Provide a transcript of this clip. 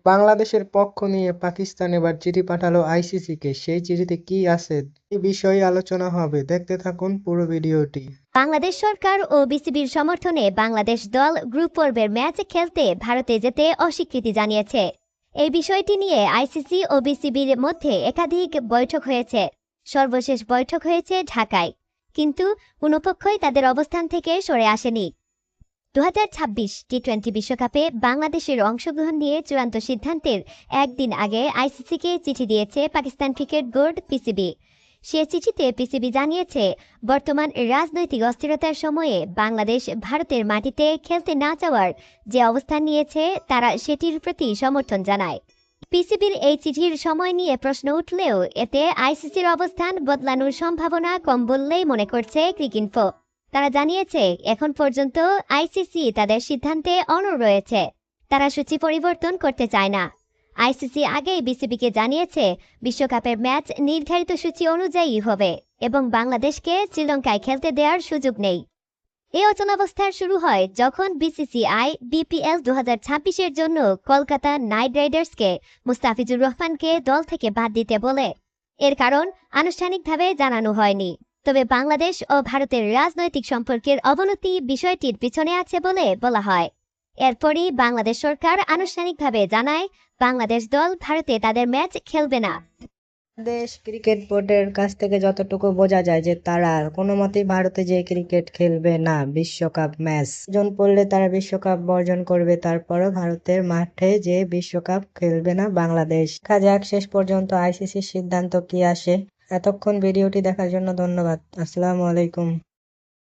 বাংলাদেশের পক্ষ নিয়ে পাকিস্তান এবার চিঠি পাঠালো আইসিসিকে। সেই চিঠিতে কি আছে এই বিষয়ে আলোচনা হবে, দেখতে থাকুন পুরো ভিডিওটি। বাংলাদেশ সরকার ও বিসিবির সমর্থনে বাংলাদেশ দল গ্রুপ পর্বের ম্যাচ খেলতে ভারতে যেতে অস্বীকৃতি জানিয়েছে। এই বিষয়টি নিয়ে আইসিসি ও বিসিবির মধ্যে একাধিক বৈঠক হয়েছে। সর্বশেষ বৈঠক হয়েছে ঢাকায়, কিন্তু কোনো পক্ষই তাদের অবস্থান থেকে সরে আসেনি। 2026 টি-20 বিশ্বকাপে বাংলাদেশের অংশগ্রহণ নিয়ে চূড়ান্ত সিদ্ধান্তের একদিন আগে আইসিসিকে চিঠি দিয়েছে পাকিস্তান ক্রিকেট বোর্ড পিসিবি। সে চিঠিতে পিসিবি জানিয়েছে, বর্তমান রাজনৈতিক অস্থিরতার সময়ে বাংলাদেশ ভারতের মাটিতে খেলতে না চাওয়ার যে অবস্থান নিয়েছে তারা সেটির প্রতি সমর্থন জানায়। পিসিবির এই চিঠির সময় নিয়ে প্রশ্ন উঠলেও এতে আইসিসির অবস্থান বদলানোর সম্ভাবনা কম বললেই মনে করছে ক্রিকইনফো। তারা জানিয়েছে, এখন পর্যন্ত আইসিসি তাদের সিদ্ধান্তে অনড় রয়েছে। তারা সূচি পরিবর্তন করতে চায় না। আইসিসি আগেই বিসিবিকে জানিয়েছে, বিশ্বকাপের ম্যাচ নির্ধারিত সূচি অনুযায়ী হবে এবং বাংলাদেশকে শ্রীলঙ্কায় খেলতে দেওয়ার সুযোগ নেই। এই অচলাবস্থার শুরু হয় যখন বিসিসিআই বিপিএল 2026-এর জন্য কলকাতা নাইট রাইডার্সকে মুস্তাফিজুর রহমানকে দল থেকে বাদ দিতে বলে। এর কারণ আনুষ্ঠানিকভাবে জানানো হয়নি, তবে বাংলাদেশ ও ভারতের রাজনৈতিক সম্পর্কের অবনতি বিষয়টির পিছনে আছে বলে বলা হয়। এরপরই বাংলাদেশ সরকার আনুষ্ঠানিকভাবে জানায়, বাংলাদেশ দল ভারতে তাদের ম্যাচ খেলবে না। দেশ ক্রিকেট বোর্ডের কাছ থেকে যতটুকু বোঝা যায় যে তারা কোনো মতেই ভারতে যে ক্রিকেট খেলবে না বিশ্বকাপ ম্যাচ। জন পড়লে তারা বিশ্বকাপ বর্জন করবে, তারপরও ভারতের মাঠে যে বিশ্বকাপ খেলবে না বাংলাদেশ। দেখা যাক শেষ পর্যন্ত আইসিসির সিদ্ধান্ত কি আসে। এতক্ষণ ভিডিওটি দেখার জন্য ধন্যবাদ। আসসালামু আলাইকুম।